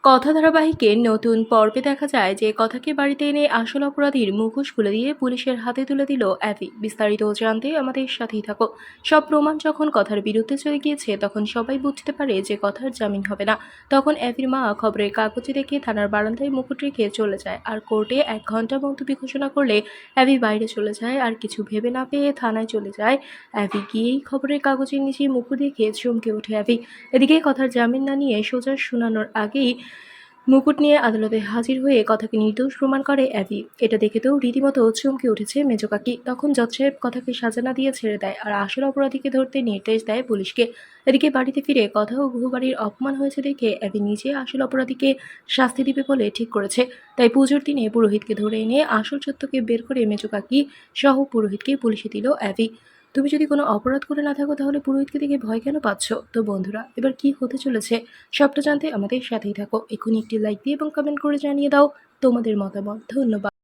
কথা ধারাবাহিকের নতুন পর্বে দেখা যায় যে কথাকে বাড়িতে এনে আসল অপরাধীর মুখোশ খুলে দিয়ে পুলিশের হাতে তুলে দিল অ্যাভি। বিস্তারিত জানতে আমাদের সাথেই থাকো। সব প্রমাণ যখন কথার বিরুদ্ধে চলে গিয়েছে তখন সবাই বুঝতে পারে যে কথার জামিন হবে না। তখন অ্যাভির মা খবরের কাগজে দেখে থানার বারান্দায় মুকুট রেখে চলে যায়, আর কোর্টে 1 ঘন্টা মুলতবি ঘোষণা করলে অ্যাভি বাইরে চলে যায়। আর কিছু ভেবে না পেয়ে থানায় চলে যায় অ্যাভি। গিয়েই খবরের কাগজের নিচে মুকুট দেখে চমকে ওঠে অ্যাভি। এদিকে কথার জামিন না নিয়ে সোজা শোনানোর আগেই মুকুট নিয়ে আদালতে হাজির হয়ে কথাকে নির্দোষ প্রমাণ করে অ্যাভি। এটা দেখে তো রীতিমতো চমকে উঠেছে মেজো কাকি। তখন জজ সাহেব কথাকে সাজা না দিয়ে ছেড়ে দেয়, আর আসল অপরাধীকে ধরতে নির্দেশ দেয় পুলিশকে। এদিকে বাড়িতে ফিরে কথা ও বহুবাড়ির অপমান হয়েছে দেখে অ্যাভি নিজে আসল অপরাধীকে শাস্তি দিবে বলে ঠিক করেছে। তাই পুজোর দিনে পুরোহিতকে ধরে এনে আসল সত্যকে বের করে মেজো কাকি সহ পুরোহিতকে পুলিশে দিল অ্যাভি। তুমি যদি কোনো অপরাধ করে না থাকো তাহলে পুরোহিতকে দেখে ভয় কেন পাচ্ছ? তো বন্ধুরা, এবার কি হতে চলেছে সবটা জানতে আমাদের সাথেই থাকো। এখনই একটি লাইক দিয়ে এবং কমেন্ট করে জানিয়ে দাও তোমাদের মতামত। ধন্যবাদ।